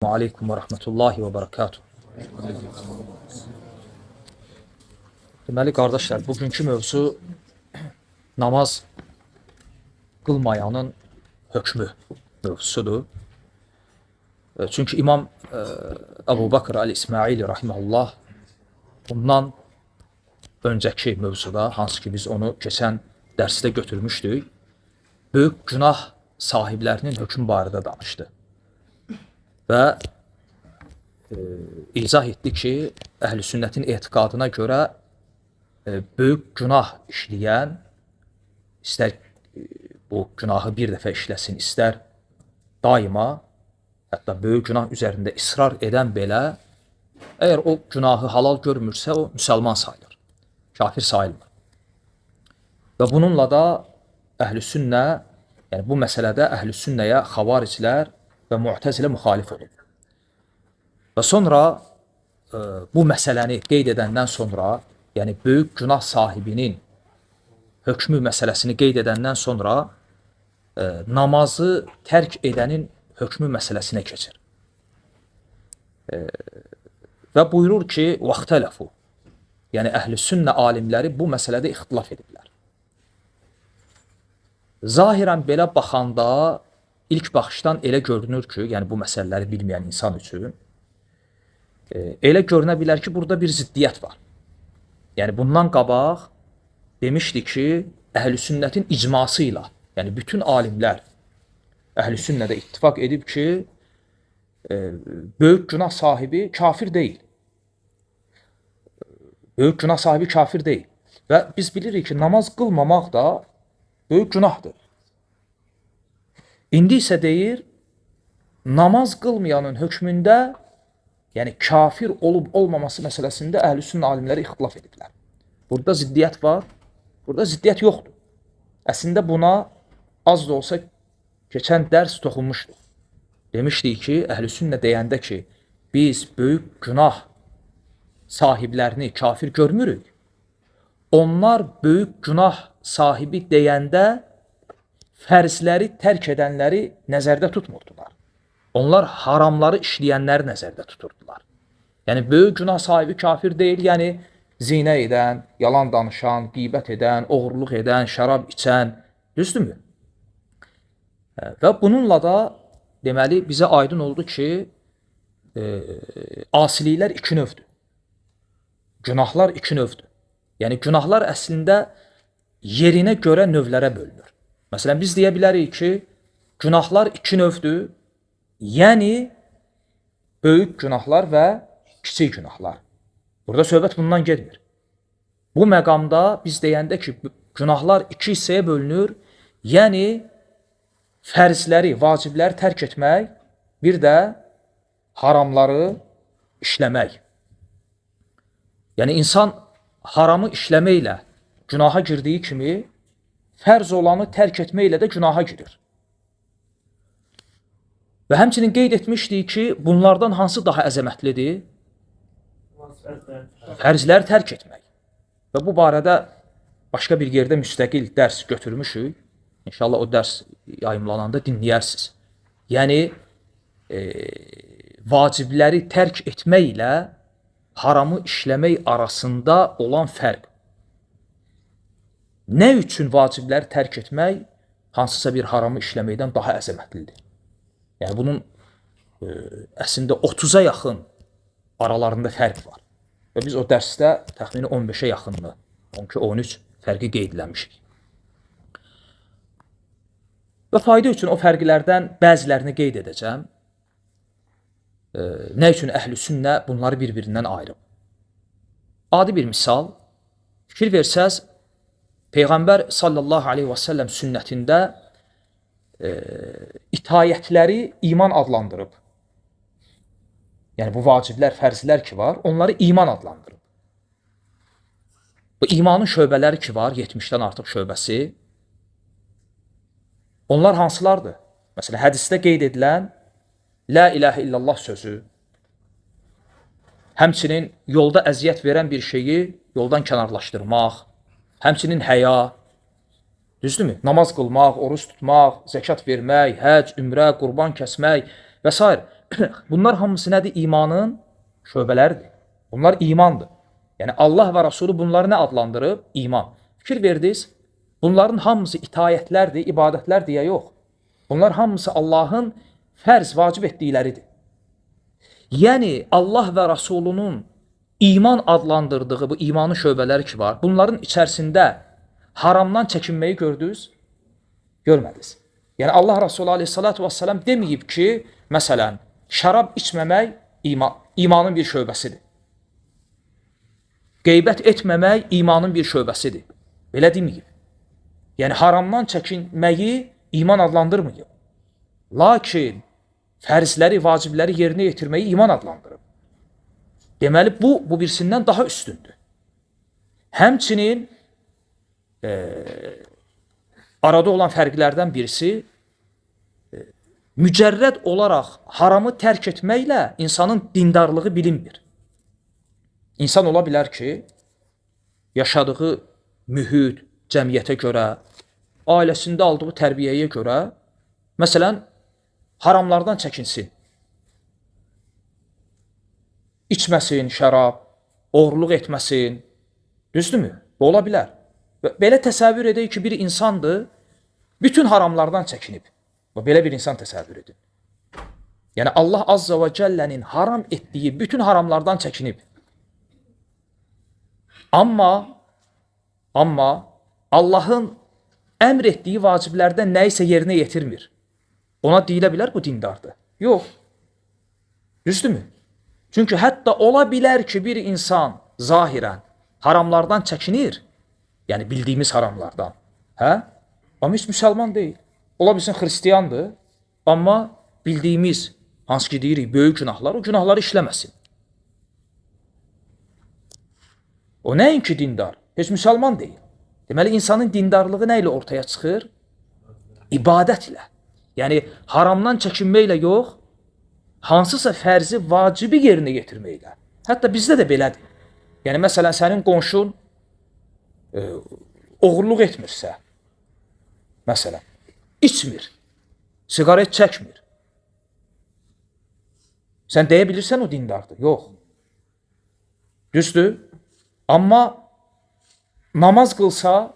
Aleyküm və rəhmətullahi və bərəkatuhu. Deməli, qardaşlar, bugünkü mövzu namaz qılmayanın hökmü mövzusudur. Çünki İmam Əbu Bakr Əl-İsmaili rahiməhullah bundan öncəki mövzuda, hansı ki biz onu keçən dərsdə götürmüşdük, böyük günah sahiblərinin hökmü barədə danışdı. Və izah etdi ki, əhl-i sünnətin etiqadına görə böyük günah işləyən, istər bu günahı bir dəfə işləsin, istər daima, hətta böyük günah üzərində israr edən belə, əgər o günahı halal görmürsə, o müsəlman sayılır, kafir sayılmır. Və bununla da əhl-i sünnə, yəni bu məsələdə əhl-i sünnəyə xavariclər və Mu'təzilə müxalif olur. Və sonra bu məsələni qeyd edəndən sonra, yəni böyük günah sahibinin hökmü məsələsini qeyd edəndən sonra namazı tərk edənin hökmü məsələsinə keçir. Və buyurur ki, vəxtələfu, yəni əhl-i sünnə alimləri bu məsələdə ixtilaf ediblər. Zahirən belə baxanda, İlk baxışdan elə görünür ki, yəni bu məsələləri bilməyən insan üçün, elə görünə bilər ki, burada bir ziddiyyət var. Yəni bundan qabaq demişdi ki, əhl-i sünnətin icması ilə, yəni bütün alimlər əhl-i sünnədə ittifaq edib ki, böyük günah sahibi kafir deyil. Böyük günah sahibi kafir deyil. Və biz bilirik ki, namaz qılmamaq da böyük günahdır. İndi isə deyir, namaz qılmayanın hökmündə, yəni kafir olub olmaması məsələsində əhl-i sünnə alimləri ixtilaf ediblər. Burada ziddiyyət var, burada ziddiyyət yoxdur. Əslində buna az da olsa keçən dərs toxunmuşduq. Demişdik ki, əhl-i sünnə deyəndə ki, biz böyük günah sahiblərini kafir görmürük. Onlar böyük günah sahibi deyəndə fərzləri tərk edənləri nəzərdə tutmurdular. Onlar haramları işləyənləri nəzərdə tuturdular. Yəni, böyük günah sahibi kafir deyil, yəni zinə edən, yalan danışan, qeybət edən, oğurluq edən, şərab içən, düzdürmü? Və bununla da deməli bizə aydın oldu ki, asiliklər iki növdür. Günahlar iki növdür. Yəni, günahlar əslində yerinə görə növlərə bölünür. Məsələn, biz deyə bilərik ki, günahlar iki növdür, yəni böyük günahlar və kiçik günahlar. Burada söhbət bundan getmir. Bu məqamda biz deyəndə ki, günahlar iki hissəyə bölünür, yəni fərzləri, vacibləri tərk etmək, bir də haramları işləmək. Yəni insan haramı işləməklə günaha girdiyi kimi, fərz olanı tərk etməklə də günaha girir. Və həmçinin qeyd etmişdik ki, bunlardan hansı daha əzəmətlidir? Fərzləri tərk etmək. Və bu barədə başqa bir yerdə müstəqil dərs götürmüşük. İnşallah o dərs yayımlananda dinləyərsiniz. Yəni, vacibləri tərk etməklə haramı işləmək arasında olan fərq. Nə üçün vacibləri tərk etmək hansısa bir haramı işləməkdən daha əzəmətlidir? Yəni, bunun əslində 30-a yaxın aralarında fərq var. Və biz o dərsdə təxmini 15-ə yaxınını, 12-13 fərqi qeydləmişik. Və fayda üçün o fərqlərdən bəzilərini qeyd edəcəm. Nə üçün əhl-i sünnə bunları bir-birindən ayırıb? Adi bir misal, fikir versəz, Peyğəmbər sallallahu aleyhi və səlləm sünnətində itayətləri iman adlandırıb. Yəni, bu vaciblər, fərzlər ki var, onları iman adlandırıb. Bu imanın şöbələri ki var, 70-dən artıq şöbəsi, onlar hansılardır? Məsələn, hədisdə qeyd edilən La ilahə illallah sözü, həmçinin yolda əziyyət verən bir şeyi yoldan kənarlaşdırmaq, həmçinin həya, düzdürmü? Namaz qılmaq, oruç tutmaq, zəkat vermək, həc, ümrə, qurban kəsmək və s. bunlar hamısı nədir? İmanın şöbələridir. Bunlar imandır. Yəni Allah və Rasulü bunları nə adlandırıb? İman. Fikir verdiniz, bunların hamısı itayətlərdir, ibadətlər deyə yox. Bunlar hamısı Allahın fərz, vacib etdikləridir. Yəni Allah və Rasulunun iman adlandırdığı bu imanın şöbələri ki var, bunların içərisində haramdan çəkinməyi gördünüz? Görmədiniz. Yəni Allah Rasulü aleyhissalatu vesselam deməyib ki, məsələn, şərab içməmək imanın bir şöbəsidir. Qeybət etməmək imanın bir şöbəsidir. Belə deməyib. Yəni haramdan çəkinməyi iman adlandırmayıb. Lakin fərzləri, vacibləri yerinə yetirməyi iman adlandırıb. Deməli, bu birisindən daha üstündür. Həmçinin arada olan fərqlərdən birisi mücərrəd olaraq haramı tərk etməklə insanın dindarlığı bilinmir. İnsan ola bilər ki, yaşadığı mühit, cəmiyyətə görə, ailəsində aldığı tərbiyəyə görə, məsələn, haramlardan çəkinsin. İçməsin şərab, oğurluq etməsin. Düzdürmü? Bu ola bilər. Belə təsəvvür edək ki, bir insandır, bütün haramlardan çəkinib. Belə bir insan təsəvvür edin. Yəni Allah Azza və Cəllənin haram etdiyi bütün haramlardan çəkinib. Amma Allahın əmr etdiyi vaciblərdən nə isə yerinə yetirmir. Ona deyilə bilər bu dindardır. Yox. Düzdürmü? Çünki hətta ola bilər ki, bir insan zahirən haramlardan çəkinir, yəni bildiyimiz haramlardan. Amma heç müsəlman deyil. Ola bilsin xristiyandır, amma bildiyimiz, hansı ki deyirik, böyük günahlar, o günahları işləməsin. O nəinki dindar, heç müsəlman deyil. Deməli, insanın dindarlığı nə ilə ortaya çıxır? İbadətlə. Yəni, haramdan çəkinməklə yox, hansısa fərzi, vacibi yerinə yetirməklə. Hətta bizdə də belədir. Yəni, məsələn, sənin qonşun oğurluq etmirsə, məsələn, içmir, siqaret çəkmir. Sən deyə bilirsən o dindardır. Yox. Düzdür. Amma namaz qılsa,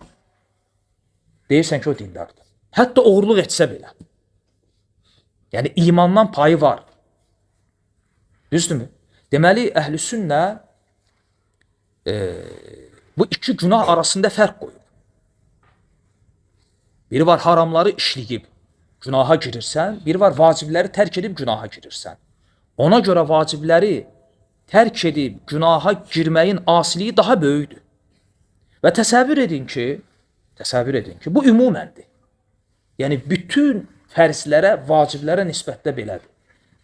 deyirsən ki, o dindardır. Hətta oğurluq etsə belə. Yəni, imandan payı var. Düzdürmü? Deməli, əhl-i sünnə bu iki günah arasında fərq qoyub. Biri var haramları işləyib, günaha girirsən. Biri var vacibləri tərk edib, günaha girirsən. Ona görə vacibləri tərk edib, günaha girməyin asiliyi daha böyükdür. Və təsəvvür edin ki, bu ümuməndir. Yəni, bütün fərzlərə, vaciblərə nisbətdə belədir.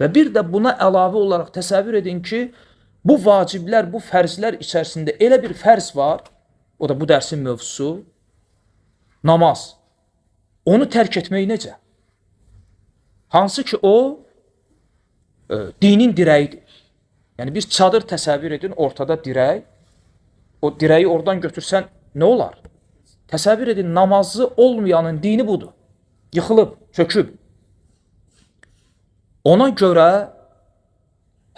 Və bir də buna əlavə olaraq təsəvvür edin ki, bu vaciblər, bu fərzlər içərisində elə bir fərz var, o da bu dərsin mövzusu, namaz. Onu tərk etmək necə? Hansı ki, o dinin dirəyidir. Yəni, bir çadır təsəvvür edin, ortada dirək. O dirəyi oradan götürsən, nə olar? Təsəvvür edin, namazı olmayanın dini budur. Yıxılıb, çöküb. Ona görə,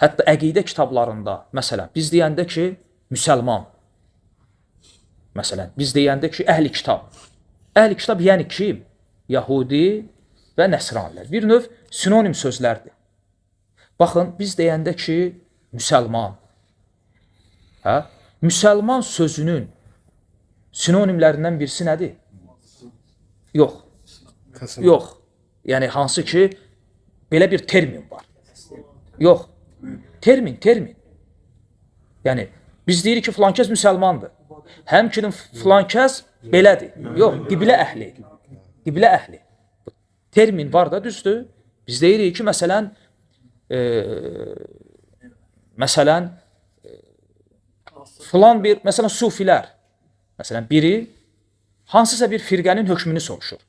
hətta əqidə kitablarında, məsələn, biz deyəndə ki, müsəlman. Məsələn, biz deyəndə ki, əhl-i kitab. Əhl-i kitab yəni kim? Yahudi və nəsranilər. Bir növ sinonim sözlərdir. Baxın, biz deyəndə ki, müsəlman. Müsəlman sözünün sinonimlərindən birisi nədir? Yox. Yox. Yəni, hansı ki, belə bir termin var. Yox. Termin. Yəni, biz deyirik ki, filan kəs müsəlmandır. Həmçinin filan kəs belədir. Yox, qiblə əhli. Qiblə əhli. Termin var da, düzdür. Biz deyirik ki, məsələn, filan bir, məsələn, sufilər. Məsələn, biri hansısa bir firqənin hökmünü soruşur.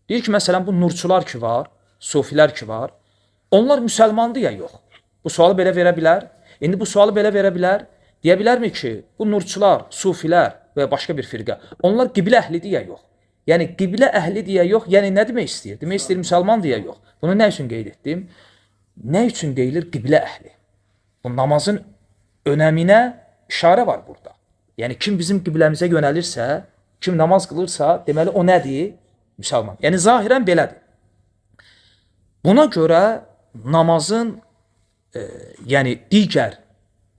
Deyir ki, məsələn, bu nurçular ki var, sufilər ki var, onlar müsəlmandır ya yox? Bu sualı belə verə bilər. İndi bu sualı belə verə bilər. Deyə bilərmi ki, bu nurçular, sufilər və başqa bir firqə, onlar qiblə əhlidir ya yox? Yəni, qiblə əhli deyə yox, yəni nə demək istəyir? Demək istəyir, müsəlman deyə yox. Bunu nə üçün qeyd etdim? nə üçün deyilir qiblə əhli? Bu namazın önəminə işarə var burada. Yəni kim bizim qibləmizə yönəlirsə, kim namaz qılırsa, deməli o nədir? Müsəlman. Yəni zahirən belədir. Buna görə namazın yəni digər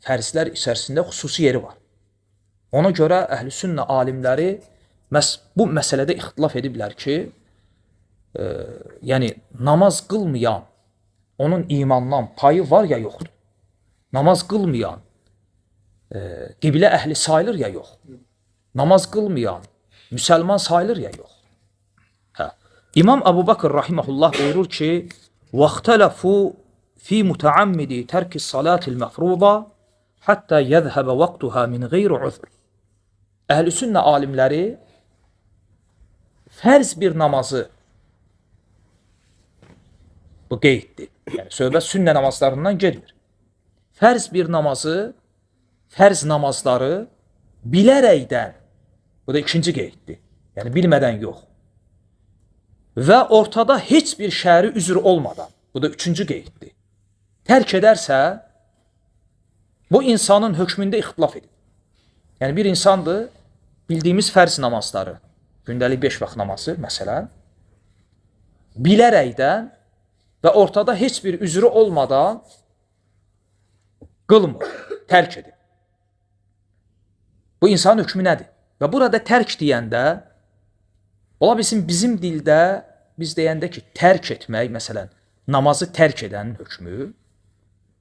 fərzlər içərisində xüsusi yeri var. Ona görə əhlüsünnə alimləri bu məsələdə ixtilaf ediblər ki, yəni namaz qılmayan onun imandan payı var ya yoxdur. Namaz qılmayan qiblə əhli sayılır ya yox. Namaz qılmayan müsəlman sayılır ya yox. İmam Əbu Bakr rahimehullah buyurur ki: "Vəxtələfu fi mutaammidi tərki salatil məfruza hatta yezhebe vaktuha min gayri uzr." Əhlüsünnə alimləri fərz bir namazı, bu qeyddir. Yəni söhbət sünnə namazlarından getmir. Fərz bir namazı, fərz namazları bilərəkdən, bu da ikinci qeyddir. Yəni bilmədən yox. Və ortada heç bir şəri üzr olmadan, bu da üçüncü qeyddir. Tərk edərsə, bu insanın hökmündə ixtilaf edir. Yəni bir insandır, bildiyimiz fərz namazları, gündəlik 5 vaxt namazı məsələn, bilərəkdən və ortada heç bir üzrü olmadan qılmır, tərk edir. Bu insanın hökmü nədir? Və burada tərk deyəndə, ola bilsin bizim dildə biz deyəndə ki, tərk etmək, məsələn, namazı tərk edənin hökmü,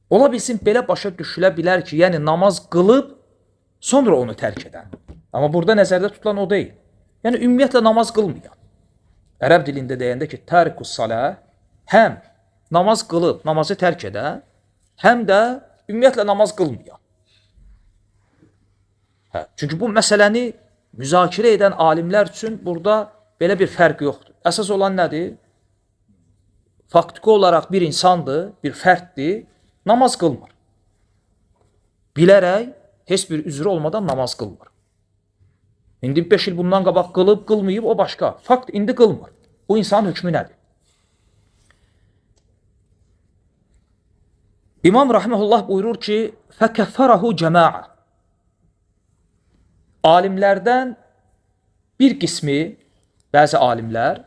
ola bilsin belə başa düşülə bilər ki, yəni namaz qılıb, sonra onu tərk edən. Amma burada nəzərdə tutulan o deyil. Yəni ümumiyyətlə namaz qılmayan. Ərəb dilində deyəndə ki, tərikus salah, həm namaz qılıb, namazı tərk edən, həm də ümumiyyətlə namaz qılmayan. Çünki bu məsələni müzakirə edən alimlər üçün burada belə bir fərq yoxdur. Əsas olan nədir? Faktiki olaraq bir insandır, bir fərddir, namaz qılmır. Bilərək, heç bir üzrü olmadan namaz qılmır. İndi 5 il bundan qabaq qılıb, qılmayıb, o başqa. Fakt, indi qılmır. Bu insanın hökmü nədir? İmam rahimehullah buyurur ki, فَكَفَّرَهُ جَمَاعَ Alimlərdən bir qismi, bəzi alimlər,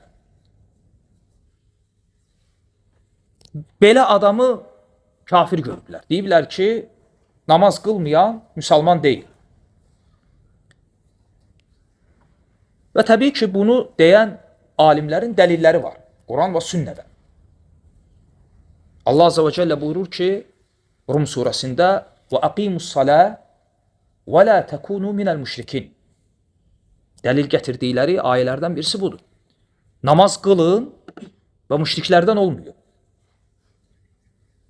belə adamı kafir görürlər. Deyiblər ki, namaz qılmayan müsəlman deyil. Və təbii ki, bunu deyən alimlərin dəlilləri var. Quran və sünnədə. Allah Azze və Cəllə buyurur ki, Rum surəsində وَأَقِيمُ الصَّلَاةِ وَلَا تَكُونُوا مِنَ الْمُشْرِكِينَ Dəlil gətirdikləri ayələrdən birisi budur. Namaz qılın və müşriklərdən olmuyor.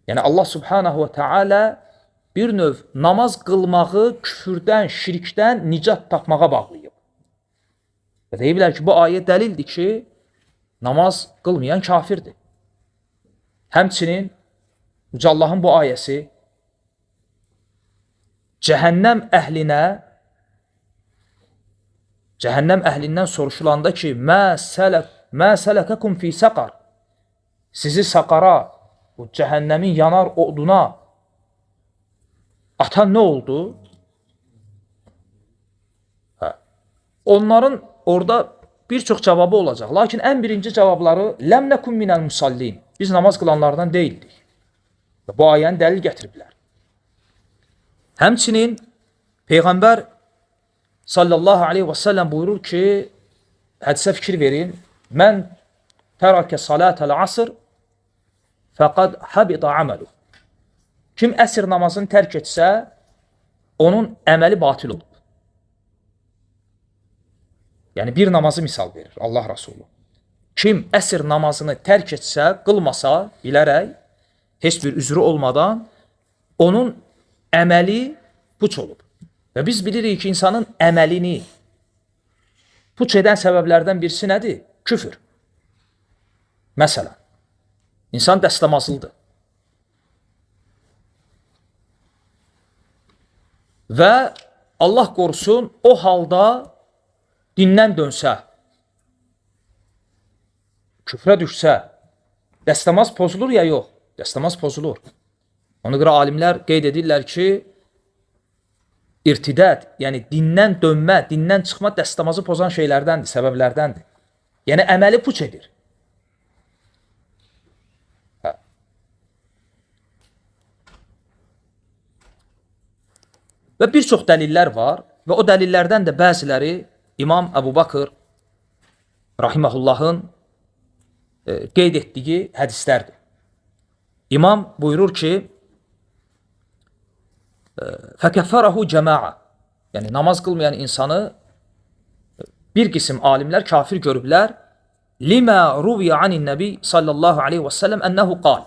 Yəni Allah Subhanahu və Teala bir növ namaz qılmağı küfürdən, şirkdən nicat tapmağa bağlayıb. Və deyiblər ki, bu ayə dəlildir ki, namaz qılmayan kafirdir. Həmçinin Yüce Allahın bu ayəsi cəhənnəm əhlindən soruşulanda ki, mə sələkəkum fi səqar sizi saqara, bu cəhənnəmin yanar oduna atan nə oldu? Onların orada bir çox cavabı olacaq. Lakin ən birinci cavabları ləm nəkum minəl musallin. Biz namaz qılanlardan deyildik. Və bu ayəni dəlil gətiriblər. Həmçinin Peyğəmbər sallallahu aleyhi və səlləm buyurur ki, hədisə fikir verin, mən tərəkə salətəl asr fəqad habita aməlu. Kim əsr namazını tərk etsə, onun əməli batil olur. Yəni bir namazı misal verir Allah Rasulü. Kim əsr namazını tərk etsə, qılmasa, bilərək, heç bir üzrü olmadan, onun əməli puç olub. Və biz bilirik ki, insanın əməlini puç edən səbəblərdən birisi nədir? Küfür. Məsələn, insan dəstəmazlıdır. Və Allah qorusun, o halda dindən dönsə, küfrə düşsə, dəstəmaz pozulur ya yox. Dəstəmaz pozulur. Ona görə alimlər qeyd edirlər ki, irtidad, yəni dindən dönmə, dindən çıxma dəstəmazı pozan şeylərdəndir, səbəblərdəndir. Yəni əməli puç edir. Və bir çox dəlillər var və o dəlillərdən də bəziləri İmam Əbu Bakır rahiməhullahın qeyd etdiyi hədislərdir. İmam buyurur ki, fəkəffərahu cəma'a, yəni namaz qılmayan insanı bir qism alimlər kafir görüblər. Limə ruviyə anin nəbi sallallahu aleyhi və səlləm ənəhu qal.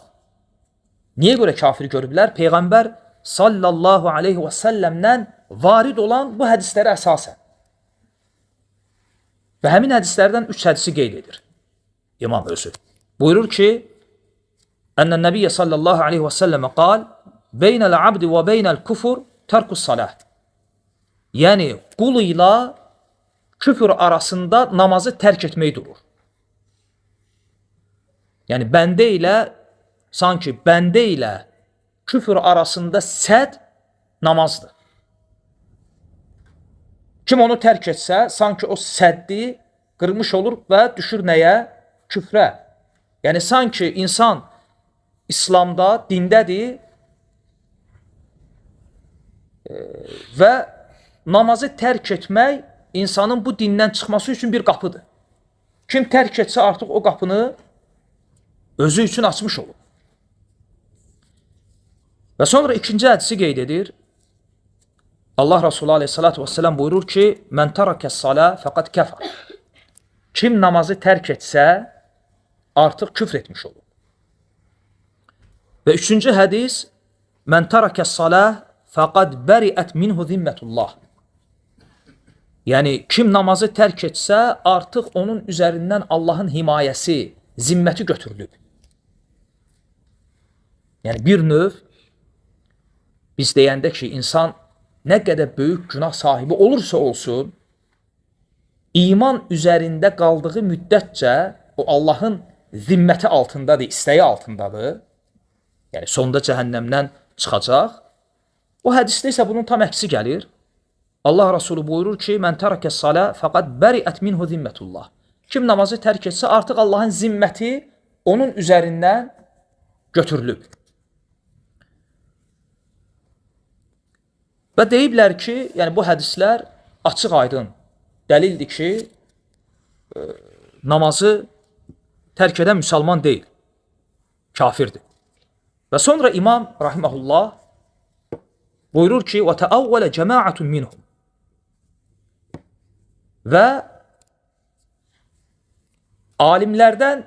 Niyə görə kafir görüblər? Peyğəmbər sallallahu aleyhi və səlləmdən varid olan bu hədislərə əsasən. Və həmin hədislərdən 3 hədisi qeyd edir İmam özü. Buyurur ki, Ənnən nəbiyyə sallallahu aleyhi və səlləmə qal, beynəl abdi və beynəl kufur tərkus salah. Yəni, qul ilə küfür arasında namazı tərk etmək durur. Yəni, sanki bəndə ilə küfür arasında səd namazdır. Kim onu tərk etsə, sanki o səddi qırmış olur və düşür nəyə? Küfrə. Yəni, sanki insan İslamda, dindədir və namazı tərk etmək insanın bu dindən çıxması üçün bir qapıdır. Kim tərk etsə artıq o qapını özü üçün açmış olur. Və sonra ikinci hədisi qeyd edir. Allah Resulü aleyhissalatu vesselam buyurur ki, mən tarakəs salə fəqad kəfər. Kim namazı tərk etsə, artıq küfr etmiş olur. Və üçüncü hədis, mən tarakəs salə fəqad bəriət minhu zimmətullah. Yəni, kim namazı tərk etsə, artıq onun üzərindən Allahın himayəsi, zimməti götürülüb. Yəni, bir növ, biz deyəndə ki, insan nə qədər böyük günah sahibi olursa olsun, iman üzərində qaldığı müddətcə o Allahın zimməti altındadır, istəyi altındadır. Yəni, sonda cəhənnəmdən çıxacaq. O hədisdə isə bunun tam əksi gəlir. Allah Resulü buyurur ki, mən tərəkəs salə fəqad bəriət minhu zimmətullah. Kim namazı tərk etsə, artıq Allahın zimməti onun üzərindən götürülüb. Və deyiblər ki, yəni bu hədislər açıq aydın dəlildir ki, namazı tərk edən müsəlman deyil, kafirdir. Və sonra İmam rahiməhullah buyurur ki, وَتَأَوَّلَ جَمَاعَةٌ مِنْهُمْ və alimlərdən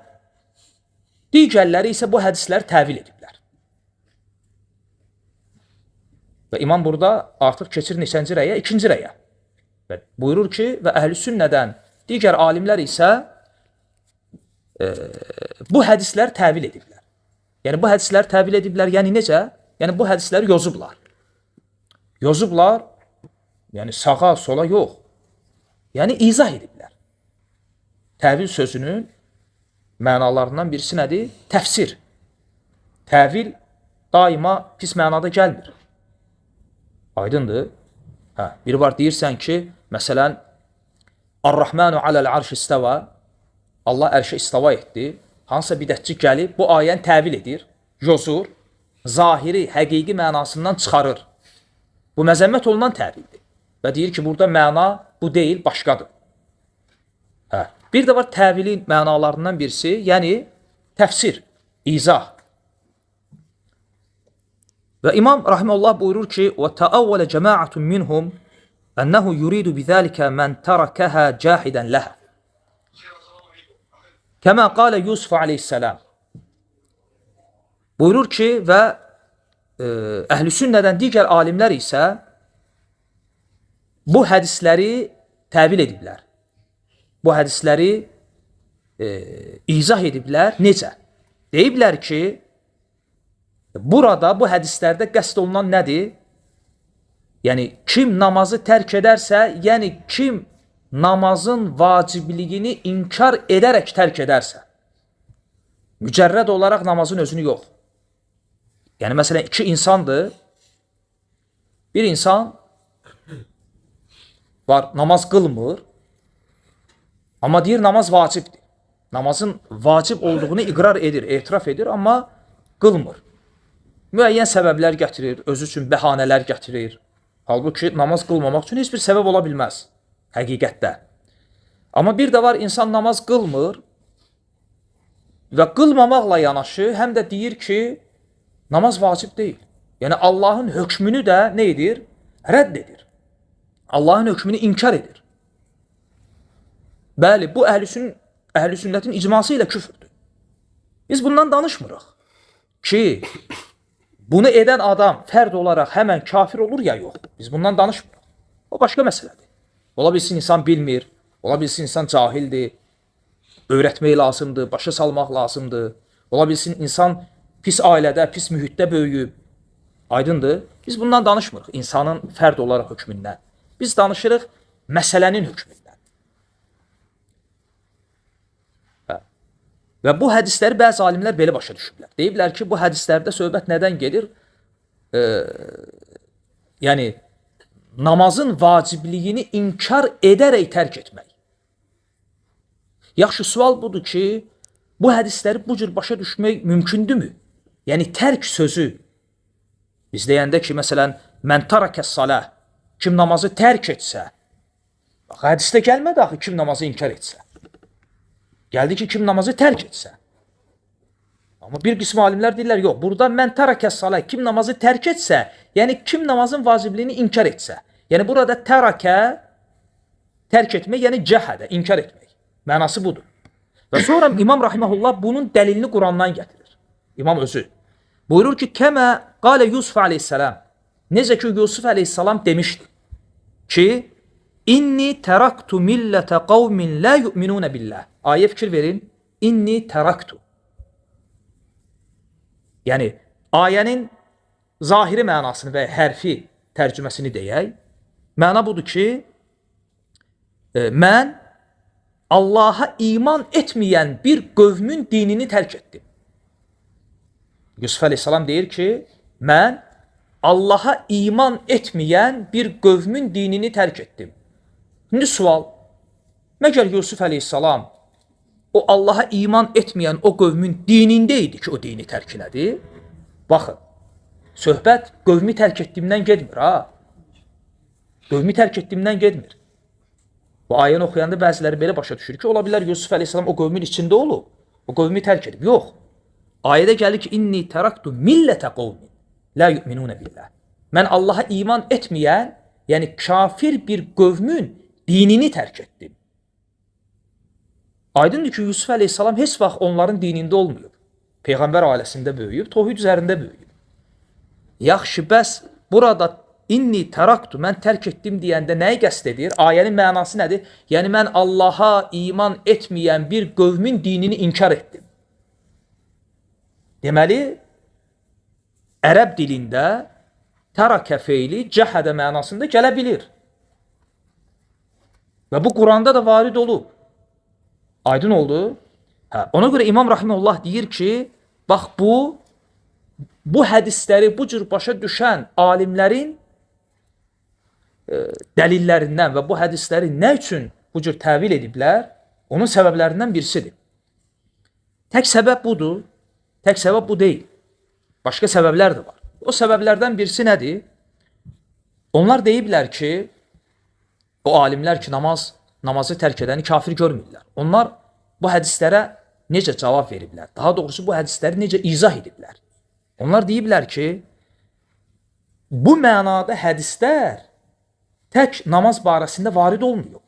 digərləri isə bu hədisləri təvil ediblər. Və imam burada artıq keçir neçənci rəyə? 2-ci rəyə. Və buyurur ki, və əhl-i sünnədən digər alimlər isə bu hədisləri təvil ediblər. Yəni bu hədisləri təvil ediblər, yəni necə? Yəni bu hədisləri yozublar. Yozublar, yəni sağa, sola yox. Yəni izah ediblər. Təvil sözünün mənalarından birisi nədir? Təfsir. Təvil daima pis mənada gəlmir. Aydındır. Biri var deyirsən ki, məsələn, Ar-Rahmanu aləl-arş istəva, Allah ərşə istava etdi. Hansısa bidətçi gəlib, bu ayəni təvil edir, yozur, zahiri, həqiqi mənasından çıxarır. Bu məzəmmət olunan təvildir. Və deyir ki, burada məna bu deyil, başqadır. Bir də var təvilin mənalarından birisi, yəni təfsir, izah. Və İmam rahimehullah buyurur ki, وَتَأَوَّلَ جَمَاعَةٌ مِنْهُمْ أَنَّهُ يُرِيدُ بِذَٰلِكَ مَنْ تَرَكَهَا جَاحِدًا لَهَا كَمَا قَالَ Yusuf aleyhisselam. Buyurur ki, və əhl-i sünnədən digər alimlər isə bu hədisləri təvil ediblər. Bu hədisləri izah ediblər. Necə? Deyiblər ki, burada bu hədislərdə qəsd olunan nədir? Yəni, kim namazı tərk edərsə, yəni kim namazın vacibliyini inkar edərək tərk edərsə, mücərrəd olaraq namazın özünü yox. Yəni məsələn iki insandır. Bir insan var, namaz qılmır. Amma deyir namaz vacibdir. Namazın vacib olduğunu iqrar edir, etiraf edir, amma qılmır. Müəyyən səbəblər gətirir, özü üçün bəhanələr gətirir. Halbuki namaz qılmamaq üçün heç bir səbəb ola bilməz həqiqətdə. Amma bir də var, insan namaz qılmır və qılmamaqla yanaşı həm də deyir ki, namaz vacib deyil. Yəni Allahın hökmünü də nə edir? Rədd edir. Allahın hökmünü inkar edir. Bəli, bu əhl-i sünnətin icması ilə küfürdür. Biz bundan danışmırıq ki, bunu edən adam fərd olaraq həmən kafir olur ya yox. Biz bundan danışmırıq. O başqa məsələdir. Ola bilsin insan bilmir, ola bilsin insan cahildir, öyrətmək lazımdır, başa salmaq lazımdır. Ola bilsin insan pis ailədə, pis mühitdə böyüyüb. Aydındır? Biz bundan danışmırıq insanın fərd olaraq hökmündən. Biz danışırıq məsələnin hökmündən. Və bu hədisləri bəzi alimlər belə başa düşüblər. Deyiblər ki, bu hədislərdə söhbət nədən gedir? Yəni, namazın vacibliyini inkar edərək tərk etmək. Yaxşı, sual budur ki, bu hədisləri bu cür başa düşmək mümkündürmü? Yəni, tərk sözü, biz deyəndə ki, məsələn, mən tarakəs salah, kim namazı tərk etsə, bax, hədisdə gəlmədi axı, kim namazı inkar etsə. Gəldi ki, kim namazı tərk etsə. Amma bir qism alimlər deyirlər, yox, burada mən tarakəs salah, kim namazı tərk etsə, yəni kim namazın vacibliyini inkar etsə. Yəni burada tərakə, tərk etmək, yəni cəhədə, inkar etmək. Mənası budur. Və sonra İmam Rahiməhullah bunun dəlilini Qurandan gətirir. İmam özü. Buyurur ki, kəmə qalə Yusuf aleyhissalam. Necə ki, Yusuf aleyhissalam demişdi ki, İnni təraktu millətə qavmin la yu'minunə billah. Ayə fikir verin. İnni təraktu. Yəni, ayənin zahiri mənasını və hərfi tərcüməsini deyək. Məna budur ki, mən Allaha iman etməyən bir qövmün dinini tərk etdim. Yusuf aleyhissalam deyir ki, mən Allaha iman etməyən bir qövmün dinini tərk etdim. Şimdi sual, məgər Yusuf aleyhissalam o Allaha iman etməyən o qövmün dinində idi ki, o dini tərk elədi? Baxın, söhbət qövmi tərk etdimdən gedmir, ha? Qövmi tərk etdimdən gedmir. Bu ayəni oxuyanda bəziləri belə başa düşür ki, ola bilər Yusuf aleyhissalam o qövmin içində olub, o qövmi tərk edib. Yox, ayədə gəlir ki, inni təraktu millətə qavmin la yu'minunə billah. Mən Allaha iman etməyən, yəni kafir bir qövmün dinini tərk etdim. Aydındır ki, Yusuf aleyhissalam heç vaxt onların dinində olmayıb. Peyğəmbər ailəsində böyüyüb, tohid üzərində böyüyüb. Yaxşı, bəs burada inni təraktu, mən tərk etdim deyəndə nəyi qəsd edir? Ayənin mənası nədir? Yəni, mən Allaha iman etməyən bir qövmin dinini inkar etdim. Deməli, ərəb dilində tərakə feili cəhədə mənasında gələ bilir. Və bu Quranda da varid olub. Aydın oldu. Ona görə İmam Rahimullah deyir ki, bax bu hədisləri bu cür başa düşən alimlərin dəlillərindən və bu hədisləri nə üçün bu cür təvil ediblər, onun səbəblərindən birisidir. Tək səbəb budur, tək səbəb bu deyil. Başqa səbəblər də var. O səbəblərdən birisi nədir? Onlar deyiblər ki, o alimlər ki, namazı tərk edəni kafir görmürlər. Onlar bu hədislərə necə cavab veriblər? Daha doğrusu bu hədisləri necə izah ediblər? Onlar deyiblər ki, bu mənada hədislər tək namaz barəsində varid olmuyor.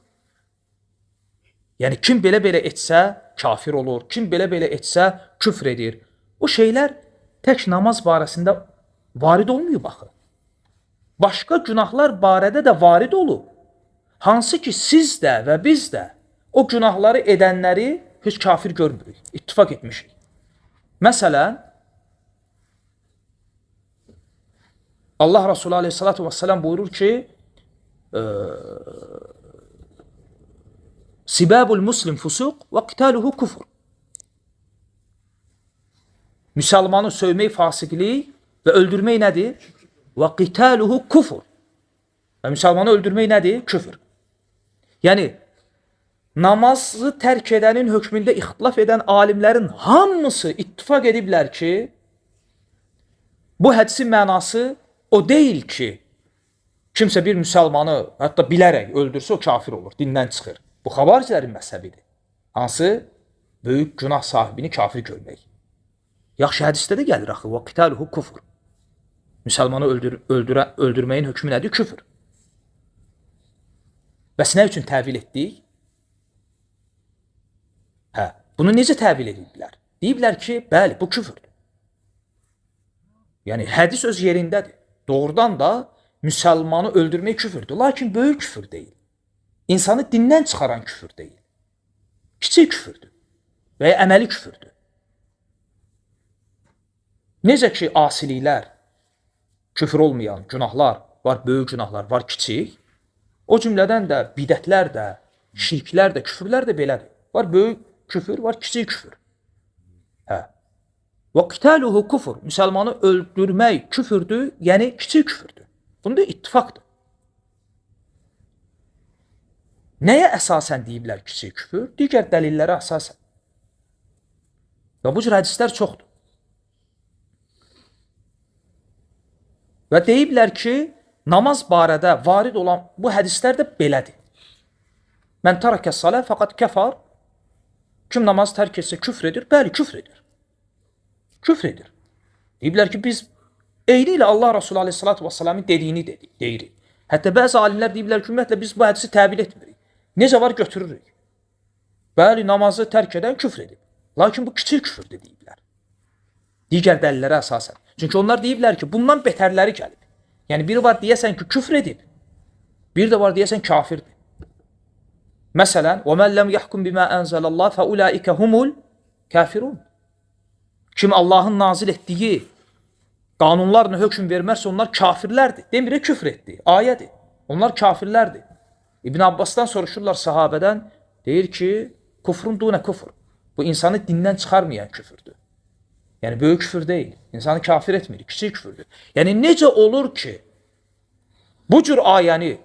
Yəni, kim belə-belə etsə kafir olur, kim belə-belə etsə küfr edir. O şeylər tək namaz barəsində varid olmuyor, baxın. Başqa günahlar barədə də varid olub. Hansı ki, siz də və biz də o günahları edənləri heç kafir görmürük, ittifak etmişik. Məsələn, Allah Resulü aleyhissalatu vesselam buyurur ki, Sibabul muslim fusuq və qitaluhu kufr. Müsəlmanı sövmək fasiqlik, Və öldürmək nədir? Və qitaluhu kufr. Və müsəlmanı öldürmək nədir? Küfür. Yəni, namazı tərk edənin hökmündə ixtilaf edən alimlərin hamısı ittifaq ediblər ki, bu hədisin mənası o deyil ki, kimsə bir müsəlmanı hətta bilərək öldürsə o kafir olur, dindən çıxır. Bu xavaricilərin məzhəbidir. Hansı? Böyük günah sahibini kafir görmək. Yaxşı hədisdə də gəlir axı. Və qitaluhu kufr. Müsəlmanı öldürməyin hökmü nədir? Küfür. Bəs nə üçün təvil etdik? Bunu necə təvil ediblər? Deyiblər ki, bəli, bu küfürdür. Yəni, hədis öz yerindədir. Doğrudan da müsəlmanı öldürmək küfürdür. Lakin böyük küfür deyil. İnsanı dindən çıxaran küfür deyil. Kiçik küfürdür. Və ya əməli küfürdür. Necə ki, asiliklər, küfür olmayan günahlar var, böyük günahlar var, kiçik. O cümlədən də bidətlər də, şirklər də, küfürlər də belədir. Var böyük küfür, var kiçik küfür. Və qitaluhu kufr. Müsəlmanı öldürmək küfürdür, yəni kiçik küfürdür. Bunda ittifaqdır. Nəyə əsasən deyiblər kiçik küfür? Digər dəlillərə əsasən. Və bu cür hədislər çoxdur. Və deyiblər ki, namaz barədə varid olan bu hədislər də belədir. Mən tarakə salə fəqat kəfar. Kim namaz tərk etsə küfr edir? Bəli, küfr edir. Küfr edir. Deyiblər ki, biz eyni ilə Allah Resulü aleyhissalatü vesselamın dediyini deyirik. Hətta bəzi alimlər deyiblər ki, ümumiyyətlə biz bu hədisi təvil etmirik. Necə var götürürük. Bəli, namazı tərk edən küfr edib. Lakin bu kiçik küfürdür deyiblər. Digər dəlillərə əsasən. Çünki onlar deyiblər ki, bundan betərləri gəlib. Yəni, biri var deyəsən ki, küfr edib. Bir də var deyəsən kafirdir. Məsələn, وَمَنْ لَمْ يَحْكُمْ بِمَا أَنْزَلَ اللّٰهِ فَأُولَٰئِكَ هُمُ الْكَافِرُونَ. Kim Allahın nazil etdiyi qanunlarla hökm vermərsə onlar kafirlərdir. Demirə küfr etdi. Ayədir. Onlar kafirlərdir. İbn Abbasdan soruşurlar sahabədən. Deyir ki, kufrun dunə kufr. Bu insanı dindən çıxarmayan küfürdür. Yəni, böyük küfür deyil. İnsanı kafir etmir. Kiçik küfürdür. Yəni, necə olur ki, bu cür ayəni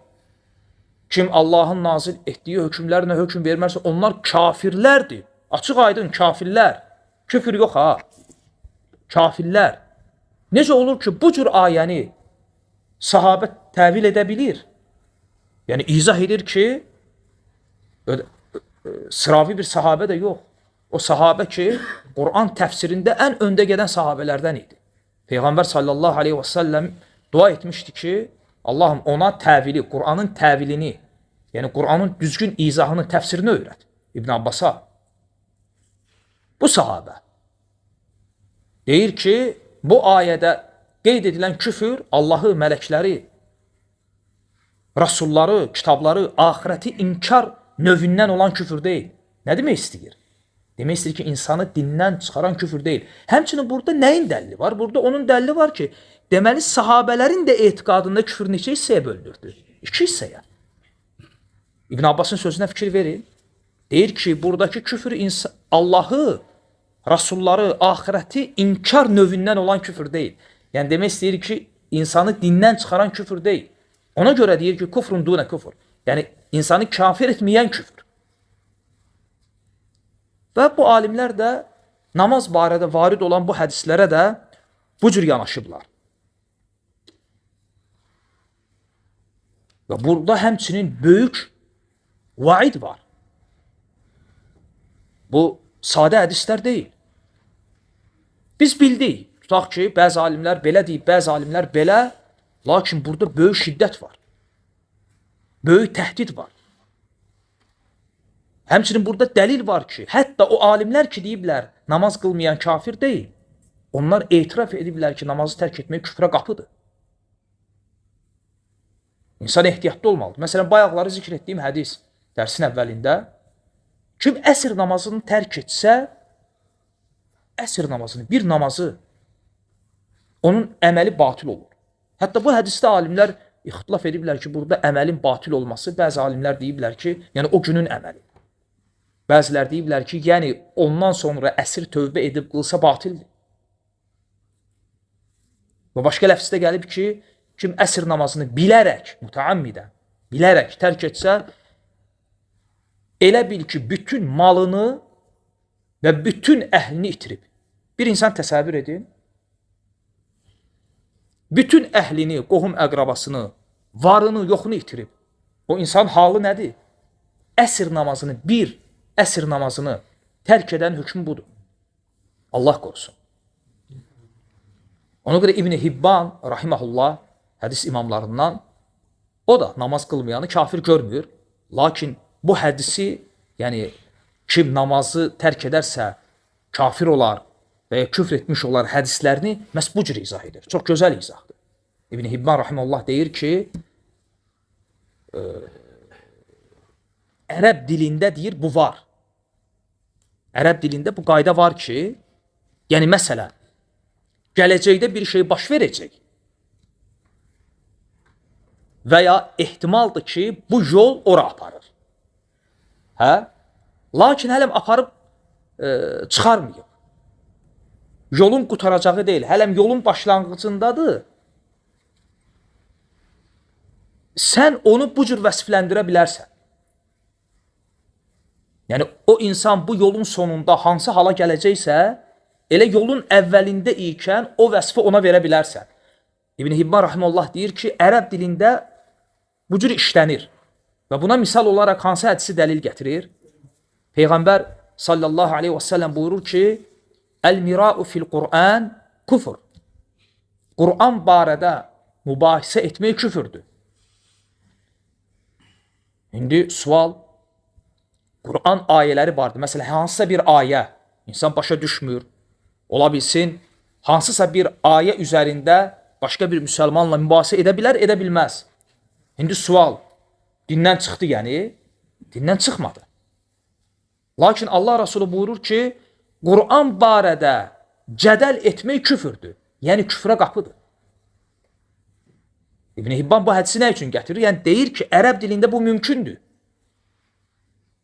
kim Allahın nazil etdiyi hökmlərlə hökm vermərsə onlar kafirlərdir. Açıq aydın kafirlər. Küfür yox ha. Kafirlər. Necə olur ki, bu cür ayəni sahabə təvil edə bilir? Yəni, izah edir ki, sıravi bir sahabə də yox. O sahabə ki, Quran təfsirində ən öndə gedən sahabələrdən idi. Peyğəmbər sallallahu aleyhi və səlləm dua etmişdi ki, Allahım ona təvili, Quranın təvilini, yəni Quranın düzgün izahını, təfsirini öyrət. İbn Abbas'a. Bu sahabə deyir ki, bu ayədə qeyd edilən küfür Allahı, mələkləri, rasulları, kitabları, ahirəti inkar növündən olan küfür deyil. Nə demək istəyir? Demək istəyir ki, insanı dindən çıxaran küfür deyil. Həmçinin burada nəyin dəlili var? Burada onun dəlili var ki, deməli sahabələrin də etiqadında küfür neçə hissəyə bölünürdü? 2 hissəyə. İbn Abbasın sözünə fikir verin. Deyir ki, buradakı küfür Allahı, rasulları, ahirəti inkar növündən olan küfür deyil. Yəni demək istəyir ki, insanı dindən çıxaran küfür deyil. Ona görə deyir ki, kufrun dunə kufr. Yəni insanı kafir etməyən küfür. Və bu alimlər də namaz barədə varid olan bu hədislərə də bu cür yanaşıblar. Və burada həmçinin böyük vaid var. Bu sadə hədislər deyil. Biz bildik, tutaq ki, bəzi alimlər belə deyib, bəzi alimlər belə, lakin burada böyük şiddət var. Böyük təhdid var. Həmçinin burada dəlil var ki, hətta o alimlər ki deyiblər, namaz qılmayan kafir deyil. Onlar etiraf ediblər ki, namazı tərk etmək küfrə qapıdır. İnsan ehtiyatlı olmalıdır. Məsələn, bayaqları zikr etdiyim hədis dərsin əvvəlində, kim əsr namazını tərk etsə, əsr namazını, bir namazı, onun əməli batil olur. Hətta bu hədisdə alimlər ixtilaf ediblər ki, burada əməlin batil olması, bəzi alimlər deyiblər ki, yəni o günün əməli. Bəzilər deyiblər ki, yəni ondan sonra əsr tövbə edib qılsa batildir. Və başqa ləfzdə gəlib ki, kim əsr namazını bilərək, mütəammidən, bilərək tərk etsə, elə bil ki, bütün malını və bütün əhlini itirib. Bir insan təsəvvür edin, bütün əhlini, qohum əqrabasını, varını, yoxunu itirib. O insan halı nədir? Əsr namazını, bir əsr namazını tərk edən hökmü budur. Allah qorusun. Ona görə İbn Hibban, rahiməhullah, hədis imamlarından, o da namaz qılmayanı kafir görmür. Lakin bu hədisi, yəni kim namazı tərk edərsə kafir olar və ya küfr etmiş olar hədislərini məhz bu cür izah edir. Çox gözəl izahdır. İbn Hibban, rahiməhullah, deyir ki, ərəb dilində deyir, bu var. Ərəb dilində bu qayda var ki, yəni məsələn, gələcəkdə bir şey baş verəcək və ya ehtimaldır ki, bu yol ora aparır. Hə? Lakin hələm aparıb çıxarmayıb. Yolun qutaracağı deyil, hələm yolun başlanğıcındadır. Sən onu bu cür vəsifləndirə bilərsən. Yəni, o insan bu yolun sonunda hansı hala gələcəksə, elə yolun əvvəlində ikən o vəsfi ona verə bilərsən. İbn Hibban rahimehullah deyir ki, ərəb dilində bu cür işlənir. Və buna misal olaraq hansı hədisi dəlil gətirir? Peyğəmbər sallallahu aleyhi və səlləm buyurur ki, Əl-mira'u fil-Qur'an küfür. Qur'an barədə mübahisə etmək küfürdür. İndi sual, Qur'an ayələri vardır. Məsələn, hansısa bir ayə insan başa düşmür, ola bilsin, hansısa bir ayə üzərində başqa bir müsəlmanla mübahisə edə bilər, edə bilməz. İndi sual, dindən çıxdı yəni, dindən çıxmadı. Lakin Allah Rasulü buyurur ki, Qur'an barədə cədəl etmək küfürdür. Yəni küfrə qapıdır. İbn Hibban bu hədisi nə üçün gətirir? Yəni deyir ki, ərəb dilində bu mümkündür.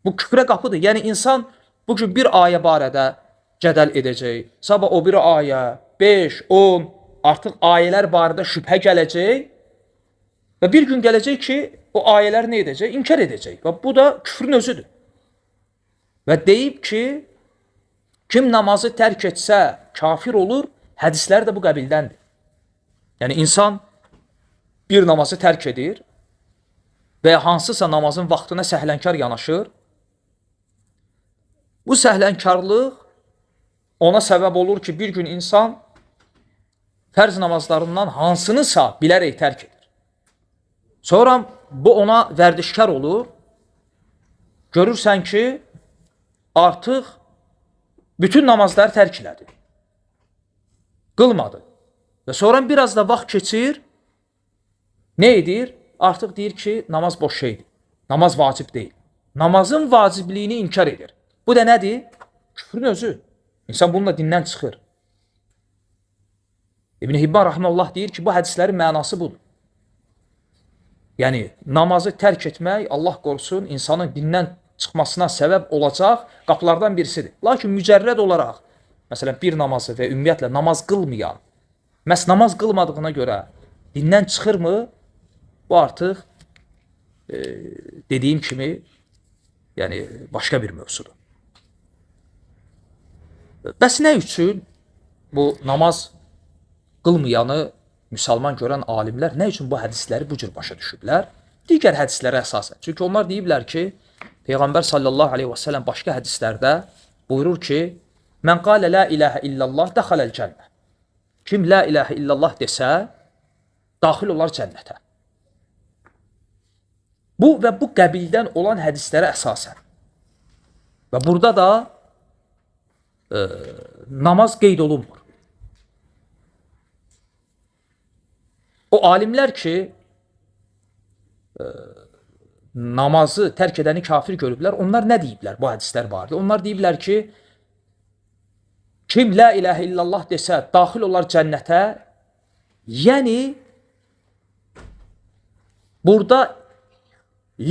Bu küfrə qapıdır. Yəni insan bugün bir ayə barədə cədəl edəcək. Sabah o bir ayə, 5, 10, artıq ayələr barədə şübhə gələcək. Və bir gün gələcək ki, o ayələr nə edəcək? İnkar edəcək. Və bu da küfrün özüdür. Və deyib ki, kim namazı tərk etsə kafir olur, hədislər də bu qəbildəndir. Yəni insan bir namazı tərk edir və hansısa namazın vaxtına səhlənkar yanaşır. Bu səhlənkarlıq ona səbəb olur ki, bir gün insan fərz namazlarından hansınısa bilərək tərk edir. Sonra bu ona vərdişkar olur. Görürsən ki, artıq bütün namazları tərk elədi. Qılmadı. Və sonra biraz da vaxt keçir, nə edir? Artıq deyir ki, namaz boş şeydir. Namaz vacib deyil. Namazın vacibliyini inkar edir. Bu da nədir? Küfrün özü. İnsan bununla dindən çıxır. İbn Hibban rahimehullah deyir ki, bu hədislərin mənası budur. Yəni, namazı tərk etmək, Allah qorusun, insanın dindən çıxmasına səbəb olacaq qapılardan birisidir. Lakin mücərrəd olaraq, məsələn, bir namazı və ümumiyyətlə namaz qılmayan, məhz namaz qılmadığına görə dindən çıxırmı? Bu artıq dediyim kimi, yəni başqa bir mövzudur. Bəs nə üçün bu namaz qılmayanı müsəlman görən alimlər nə üçün bu hədisləri bu cür başa düşüblər? Digər hədislərə əsasən. Çünki onlar deyiblər ki, Peyğəmbər sallallahu aleyhi və səlləm başqa hədislərdə buyurur ki, mən qalə la ilahə illallah dəxaləl cənnə. Kim la ilahə illallah desə, daxil olar cənnətə. Bu və bu qəbildən olan hədislərə əsasən. Və burada da namaz qeyd olunmur. O alimlər ki, namazı tərk edəni kafir görüblər, onlar nə deyiblər bu hədislər barədə? Onlar deyiblər ki, kim la ilahə illallah desə, daxil olar cənnətə, yəni burada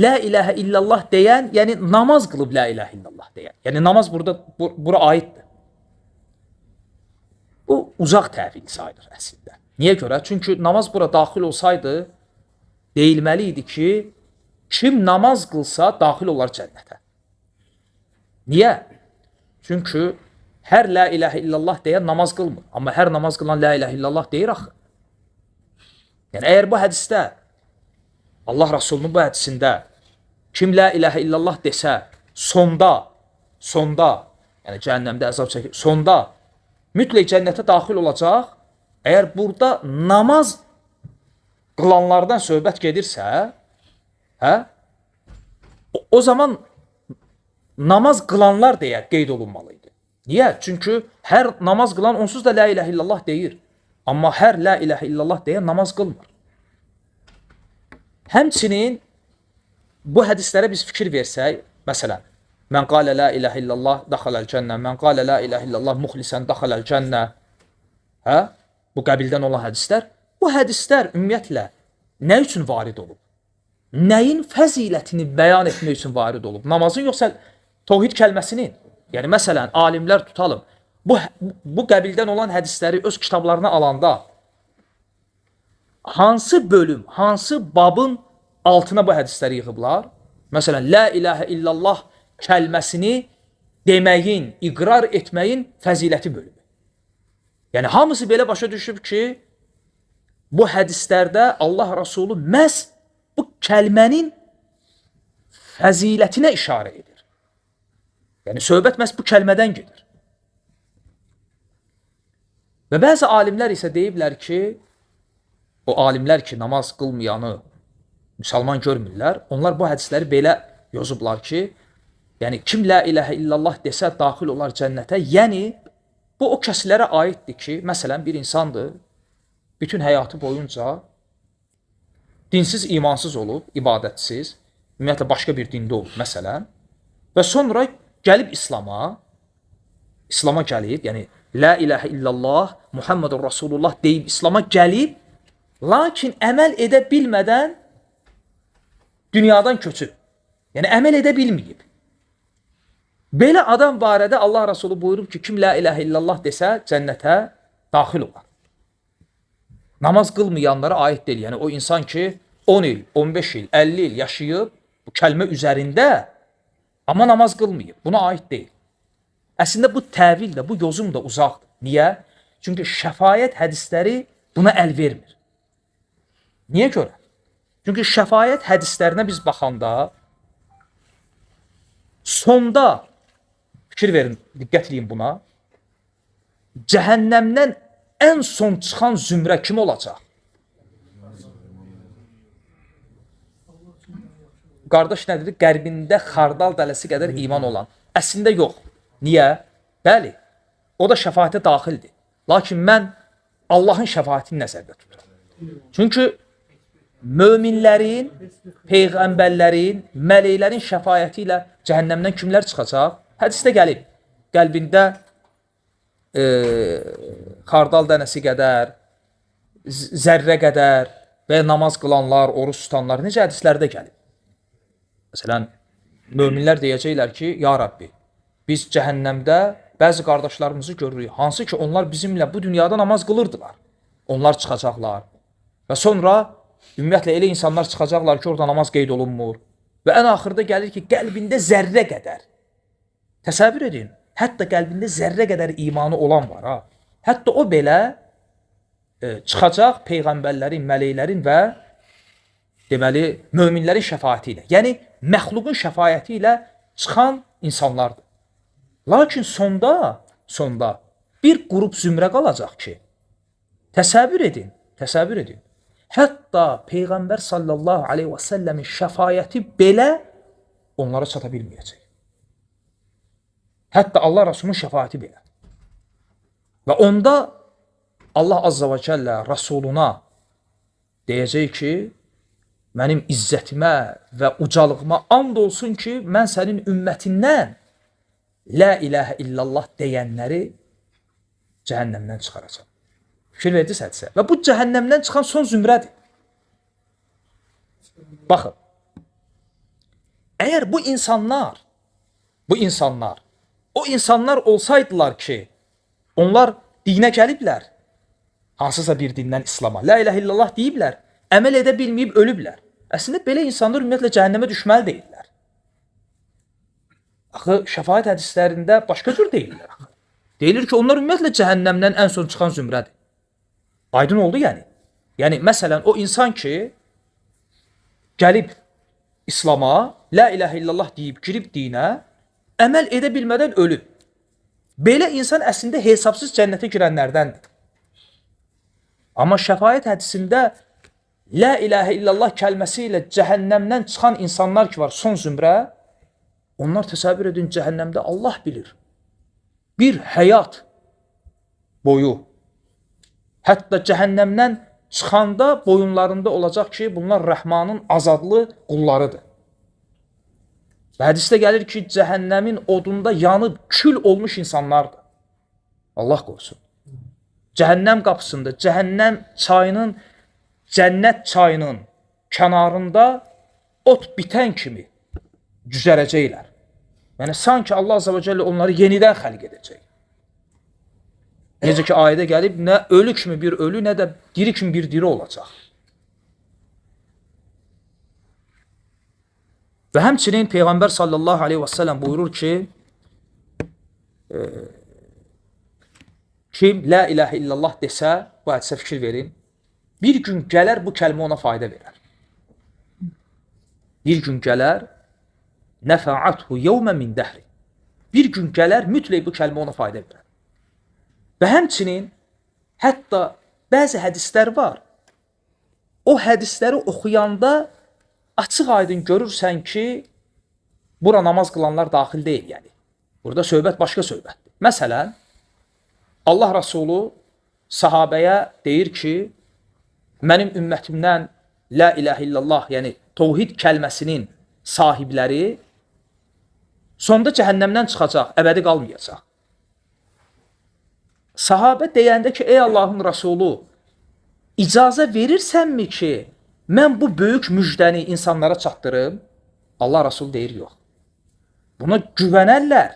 la ilahə illallah deyən, yəni namaz qılıb la ilahə illallah deyən. Yəni namaz burada bura aiddir. Bu uzaq təvil sayılır əslində. Niyə görə? Çünki namaz bura daxil olsaydı, deyilməli idi ki, kim namaz qılsa daxil olar cənnətə. Niyə? Çünki hər la ilahə illallah deyən namaz qılmır. Amma hər namaz qılan la ilahə illallah deyir axı. Yəni, əgər bu hədisdə, Allah Rasulunun bu hədisində kim la ilahə illallah desə, sonda, yəni cəhənnəmdə əzab çəkir, sonda mütləq cənnətə daxil olacaq. Əgər burada namaz qılanlardan söhbət gedirsə, o zaman namaz qılanlar deyə qeyd olunmalıydı. Niyə? Çünki hər namaz qılan onsuz da la ilahə illallah deyir. Amma hər la ilahə illallah deyən namaz qılmır. Həmçinin bu hədislərə biz fikir versək, məsələn, mən qalə la ilahə illallah daxaləl cənnə, mən qalə la ilahə illallah muxlisən daxaləl cənnə, bu qəbildən olan hədislər, bu hədislər ümumiyyətlə nə üçün varid olub? Nəyin fəzilətini bəyan etmək üçün varid olub? Namazın yoxsa təvhid kəlməsinin? Yəni, məsələn, alimlər tutalım, bu qəbildən olan hədisləri öz kitablarına alanda hansı bölüm, hansı babın altına bu hədisləri yığıblar? Məsələn, la ilahə illallah kəlməsini deməyin, iqrar etməyin fəziləti bölümü. Yəni, hamısı belə başa düşüb ki, bu hədislərdə Allah Rasulü məhz bu kəlmənin fəzilətinə işarə edir. Yəni, söhbət məhz bu kəlmədən gedir. Və bəzi alimlər isə deyiblər ki, o alimlər ki, namaz qılmayanı müsəlman görmürlər, onlar bu hədisləri belə yazıblar ki, yəni, kim la ilahə illallah desə daxil olar cənnətə, yəni, bu o kəslərə aiddir ki, məsələn, bir insandır, bütün həyatı boyunca dinsiz, imansız olub, ibadətsiz, ümumiyyətlə başqa bir dində olub, məsələn, və sonra gəlib İslama gəlib, yəni, la ilahə illallah, Muhammedur Rasulullah deyib İslama gəlib, lakin əməl edə bilmədən dünyadan köçüb. Yəni, əməl edə bilməyib. Belə adam barədə Allah Rasulü buyurub ki, kim la ilahə illallah desə cənnətə daxil olar. Namaz qılmayanlara aid deyil. Yəni, o insan ki, 10 il, 15 il, 50 il yaşayıb bu kəlmə üzərində, amma namaz qılmayıb. Buna aid deyil. Əslində, bu təvil də, bu yozum da uzaqdır. Niyə? Çünki şəfayət hədisləri buna əl vermir. Niyə görə? Çünki şəfayət hədislərinə biz baxanda sonda, fikir verin, diqqət edin buna, cəhənnəmdən ən son çıxan zümrə kim olacaq? Qardaş nə dedi? Qərbində xardal dələsi qədər iman olan. Əslində yox. Niyə? Bəli, o da şəfayətə daxildir. Lakin mən Allahın şəfayətini nəzərdə tuturam. Çünki möminlərin, peyğəmbərlərin, mələklərin şəfayəti ilə cəhənnəmdən kimlər çıxacaq? Hədisdə gəlib, qəlbində xardal dənəsi qədər, zərrə qədər və namaz qılanlar, oruç tutanlar, necə hədislərdə gəlib? Məsələn, möminlər deyəcəklər ki, ya Rabbi, biz cəhənnəmdə bəzi qardaşlarımızı görürük, hansı ki onlar bizimlə bu dünyada namaz qılırdılar. Onlar çıxacaqlar və sonra ümumiyyətlə elə insanlar çıxacaqlar ki, orada namaz qeyd olunmur və ən axırda gəlir ki, qəlbində zərrə qədər. Təsəvvür edin, hətta qəlbində zərrə qədər imanı olan var. Ha? Hətta o belə çıxacaq peyğəmbərlərin, mələklərin və deməli, möminlərin şəfayəti ilə. Yəni, məxluqun şəfayəti ilə çıxan insanlardır. Lakin sonda bir qrup zümrə qalacaq ki, təsəvvür edin. Hətta Peyğəmbər sallallahu aleyhi və səlləmin şəfayəti belə onlara çata bilməyəcək. Hətta Allah Rasulunun şəfayəti belə. Və onda Allah Azza və Cəllə Rasuluna deyəcək ki, mənim izzətimə və ucalığıma and olsun ki, mən sənin ümmətindən la ilahə illallah deyənləri cəhənnəmdən çıxaracam. Fikir verdiniz hədisə. Və bu cəhənnəmdən çıxan son zümrədir. Baxın, əgər bu insanlar olsaydılar ki, onlar dinə gəliblər, hansısa bir dindən İslama. La ilahe illallah deyiblər, əməl edə bilməyib ölüblər. Əslində belə insanlar ümumiyyətlə cəhənnəmə düşməli deyirlər. Axı şəfaət hədislərində başqa cür deyirlər. Axı. Deyilir ki, onlar ümumiyyətlə cəhənnəmdən ən son çıxan zümrədir. Aydın oldu yəni. Yəni məsələn o insan ki gəlib İslama, la ilahe illallah deyib girib dinə, əməl edə bilmədən ölüb. Belə insan əslində hesabsız cənnətə girənlərdəndir. Amma şəfaət hədisində la ilahe illallah kəlməsi ilə cəhənnəmdən çıxan insanlar ki var, son zümrə, onlar təsəvvür edin cəhənnəmdə Allah bilir. Bir həyat boyu. Hətta cəhənnəmdən çıxanda boyunlarında olacaq ki, bunlar Rəhmanın azadlı qullarıdır. Və hədisdə gəlir ki, cəhənnəmin odunda yanıb kül olmuş insanlardır. Allah qorusun. Cəhənnəm qapısında, cəhənnəm çayının, cənnət çayının kənarında ot bitən kimi cüzərəcəklər. Yəni, sanki Allah Azze ve Celle onları yenidən xəlq edəcək. Necə ki, ayədə gəlib, nə ölü kimi bir ölü, nə də diri kimi bir diri olacaq. Və həmçinin Peyğəmbər sallallahu aleyhi və səlləm buyurur ki, kim la ilahe illallah desə, bu hədisə fikir verin, bir gün gələr bu kəlmə ona fayda verər. Bir gün gələr, nəfəathu yevmə min dəhri. Bir gün gələr, mütləq bu kəlmə ona fayda verər. Və həmçinin, hətta bəzi hədislər var, o hədisləri oxuyanda açıq aydın görürsən ki, bura namaz qılanlar daxil deyil, yəni. Burada söhbət başqa söhbətdir. Məsələn, Allah Rasulü sahabəyə deyir ki, mənim ümmətimdən la ilahe illallah, yəni tevhid kəlməsinin sahibləri sonda cəhənnəmdən çıxacaq, əbədi qalmayacaq. Sahabə deyəndə ki, ey Allahın Rasulü, icazə verirsənmi ki, mən bu böyük müjdəni insanlara çatdırım? Allah Rasulü deyir, yox. Buna güvənərlər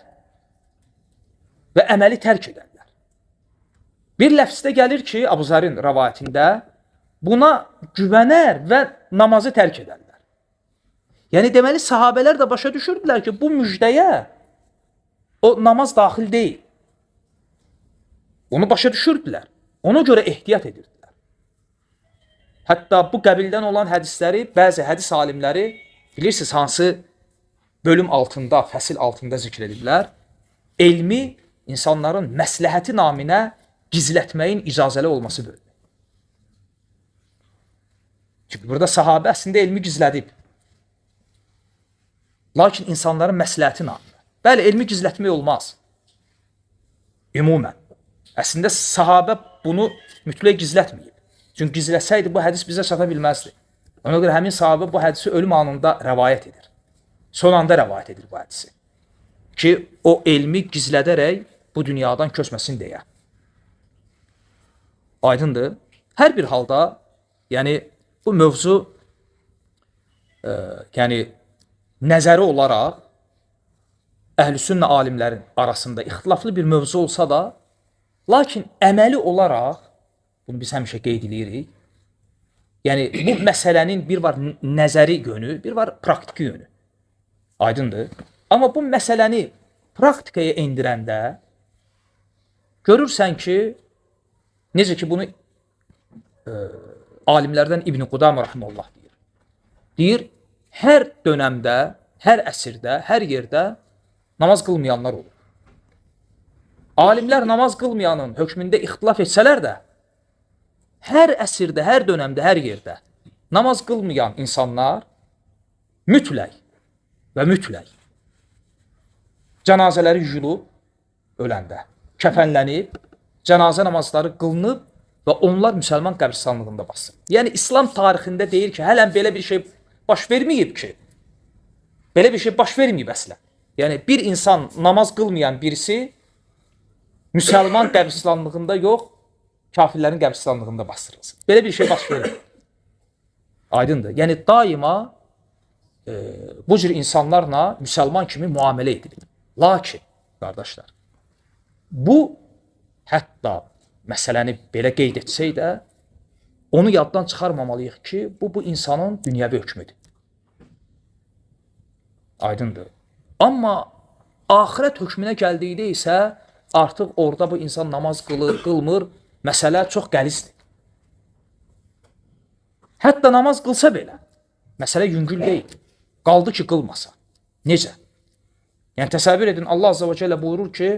və əməli tərk edərlər. Bir ləfsdə gəlir ki, Abu Zərin rəvayətində, buna güvənər və namazı tərk edərlər. Yəni, deməli, sahabələr də başa düşürdülər ki, bu müjdəyə o namaz daxil deyil. Onu başa düşürdülər. Ona görə ehtiyat edirdilər. Hətta bu qəbildən olan hədisləri, bəzi hədis alimləri, bilirsiniz hansı bölüm altında, fəsil altında zikr ediblər, elmi insanların məsləhəti naminə gizlətməyin icazəli olması bölümü. Çünki burada sahabə əslində elmi gizlədib. Lakin insanların məsləhəti naminə. Bəli, elmi gizlətmək olmaz. Ümumən. Əslində sahabə bunu mütləq gizlətməyib. Çünki gizləsəydi bu hədis bizə çata bilməzdi. Ona görə həmin sahabə bu hədisi ölüm anında rəvayət edir. Son anda rəvayət edir bu hədisi. Ki o elmi gizlədərək bu dünyadan köçməsin deyə. Aydındır. Hər bir halda, yəni bu mövzu yəni nəzəri olaraq əhl-i-sünnə alimlərin arasında ixtilaflı bir mövzu olsa da, lakin əməli olaraq, bunu biz həmişə qeyd edirik, yəni bu məsələnin bir var nəzəri yönü, bir var praktiki yönü. Aydındır. Amma bu məsələni praktikaya endirəndə görürsən ki, necə ki bunu alimlərdən İbn Qudamə rahimehullah deyir. Deyir, hər dönəmdə, hər əsrdə, hər yerdə namaz qılmayanlar olur. Alimlər namaz qılmayanın hökmündə ixtilaf etsələr də, hər əsrdə, hər dönəmdə, hər yerdə namaz qılmayan insanlar mütləq və mütləq cənazələri yuyulub öləndə, kəfənlənib, cənazə namazları qılınıb və onlar müsəlman qəbristanlığında basılır. Yəni, İslam tarixində deyir ki, hələn belə bir şey baş verməyib ki, belə bir şey baş verməyib əslən. Yəni, bir insan namaz qılmayan birisi müsəlman qəbristanlığında yox, kafirlərin qəbristanlığında bastırılsın. Belə bir şey baş verir. Aydındır. Yəni, daima bu cür insanlarla müsəlman kimi müamilə edilir. Lakin, qardaşlar, bu hətta məsələni belə qeyd etsək də, onu yaddan çıxarmamalıyıq ki, bu insanın dünyəvi hökmüdür. Aydındır. Amma axirət hökmünə gəldikdə isə artıq orada bu insan namaz qılır, qılmır, məsələ çox qəlizdir. Hətta namaz qılsa belə, məsələ yüngül deyil. Qaldı ki, qılmasa. Necə? Yəni, təsəvvür edin, Allah Azze və Cəllə buyurur ki,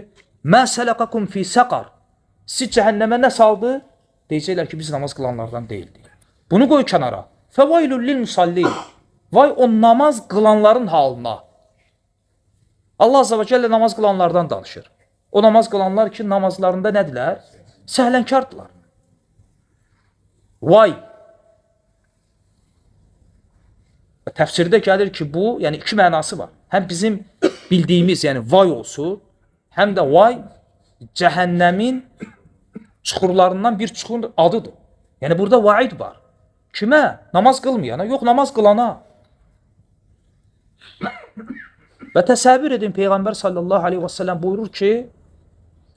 Mə sələqakum fi səqar. Siz cəhənnəmə nə saldı? Deyəcəklər ki, biz namaz qılanlardan deyildik. Bunu qoy kənara. Fəvailul lil musallin. Vay o namaz qılanların halına. Allah Azze və Cəllə namaz qılanlardan danışır. O namaz qılanlar ki, namazlarında nədirlər? Səhlənkardılar. Vay! Təfsirdə gəlir ki, bu, yəni iki mənası var. Həm bizim bildiyimiz, yəni vay olsun, həm də vay cəhənnəmin çuxurlarından bir çuxurun adıdır. Yəni burada vaid var. Kimə? Namaz qılmayana, yox namaz qılana. Və təsəvvür edin, Peyğəmbər sallallahu aleyhi və səlləm buyurur ki,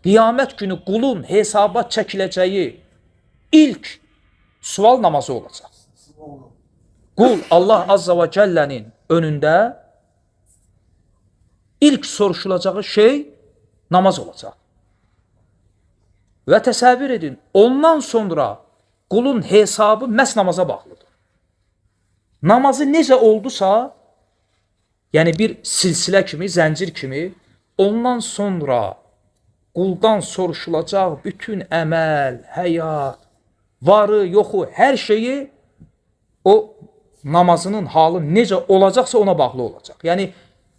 qiyamət günü qulun hesaba çəkiləcəyi ilk sual namazı olacaq. Qul Allah Azza və Cəllənin önündə ilk soruşulacağı şey namaz olacaq. Və təsəvvür edin, ondan sonra qulun hesabı məhz namaza bağlıdır. Namazı necə oldusa, yəni bir silsilə kimi, zəncir kimi, ondan sonra quldan soruşulacaq bütün əməl, həyat, varı, yoxu, hər şeyi o namazının halı necə olacaqsa ona bağlı olacaq. Yəni,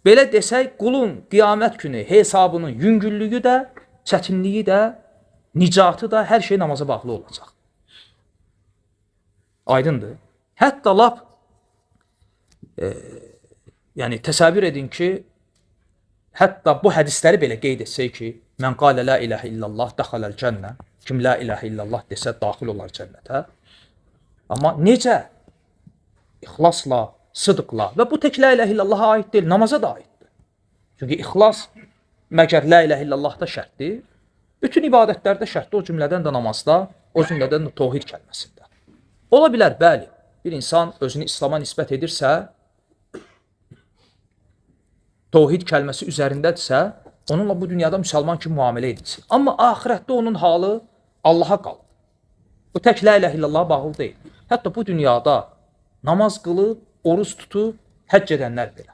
belə desək, qulun qiyamət günü hesabının yüngüllüyü də, çətinliyi də, nicatı da hər şey namaza bağlı olacaq. Aydındır. Hətta lap yəni təsəvvür edin ki, hətta bu hədisləri belə qeyd etsək ki, mən qalə la ilahə illallah dəxaləl cənnə, kim la ilahə illallah desə daxil olar cənnətə. Amma necə? İxlasla, sıdıqla və bu tək la ilahə illallaha aid deyil, namaza da aiddir. Çünki ixlas məgər la ilahə illallahda şərtdir, bütün ibadətlərdə şərtdir, o cümlədən də namazda, o cümlədən də tohid kəlməsində. Ola bilər, bəli, bir insan özünü İslama nisbət edirsə, tohid kəlməsi üzərindədirsə, onunla bu dünyada müsəlman kimi müamilə edilsin. Amma axirətdə onun halı Allaha qalır. Bu tək la ilahə illallaha bağlı deyil. Hətta bu dünyada namaz qılıb, oruz tutub, həcc edənlər belə.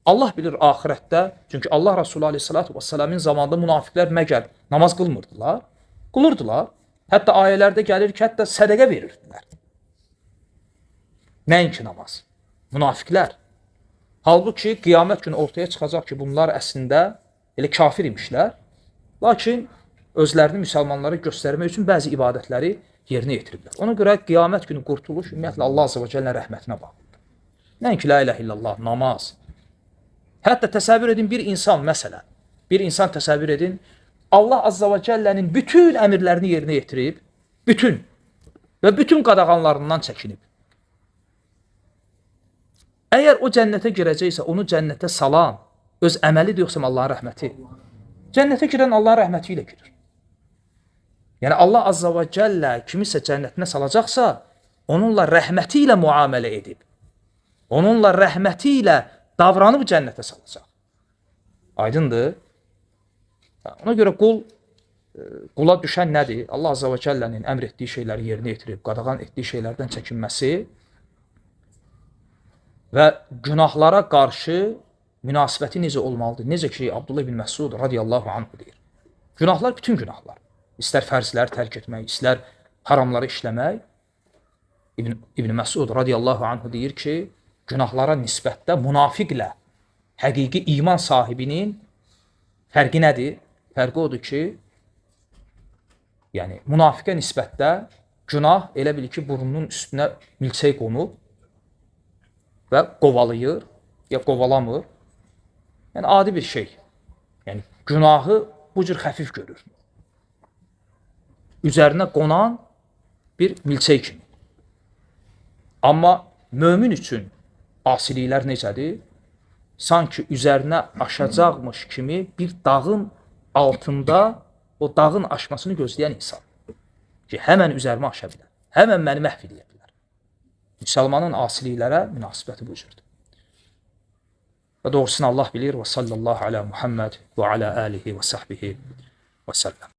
Allah bilir axirətdə, çünki Allah Resulü aleyhissalatu vesselamın zamanında münafiqlər məgər namaz qılmırdılar, qılırdılar. Hətta ayələrdə gəlir ki, hətta sədəqə verirdilər. Nəinki namaz? Münafiqlər. Halbuki qiyamət günü ortaya çıxacaq ki, bunlar əslində elə kafir imişlər, lakin özlərini müsəlmanlara göstərmək üçün bəzi ibadətləri yerinə yetiriblər. Ona görə qiyamət günü qurtuluş ümumiyyətlə Allah Azze və Cəllənin rəhmətinə bağlıdır. Nəinki la ilahə illallah, namaz. Hətta təsəvvür edin bir insan, məsələn, bir insan təsəvvür edin, Allah Azze və Cəllənin bütün əmirlərini yerinə yetirib, bütün qadağanlarından çəkinib. Əgər o cənnətə girəcəksə, onu cənnətə salan öz əməlidir yoxsa Allahın rəhməti? Cənnətə girən Allahın rəhməti ilə girir. Yəni Allah Azza və Cəllə kimisə cənnətinə salacaqsa, onunla rəhməti ilə müamilə edib, onunla rəhməti ilə davranıb cənnətə salacaq. Aydındır? Ona görə qula düşən nədir? Allah Azza və Cəllənin əmr etdiyi şeyləri yerinə yetirib, qadağan etdiyi şeylərdən çəkinməsi və günahlara qarşı münasibəti necə olmalıdır? Necə ki, Abdullah ibn Məsud radiyallahu anhu deyir. Günahlar bütün günahlar. İstər fərzləri tərk etmək, istər haramları işləmək. İbn Məsud radiyallahu anhu deyir ki, günahlara nisbətdə münafiqlə həqiqi iman sahibinin fərqi nədir? Fərqi odur ki, yəni münafiqə nisbətdə günah elə bil ki, burnunun üstünə milçək qonub və qovalayır, ya qovalamır. Yəni adi bir şey. Yəni günahı bu cür xəfif görür. Üzərinə qonan bir milçək kimi. Amma mömin üçün asiliklər necədir? Sanki üzərinə aşacaqmış kimi bir dağın altında o dağın aşmasını gözləyən insan ki, həmən üzərimə aşa bilər, həmən məni məhv edə bilər. Müsəlmanın asiliklərə münasibəti bu cürdür. Və doğrusunu Allah bilir. Və sallallahu ala Muhammed və ala alihi və sahbihi və səlləm.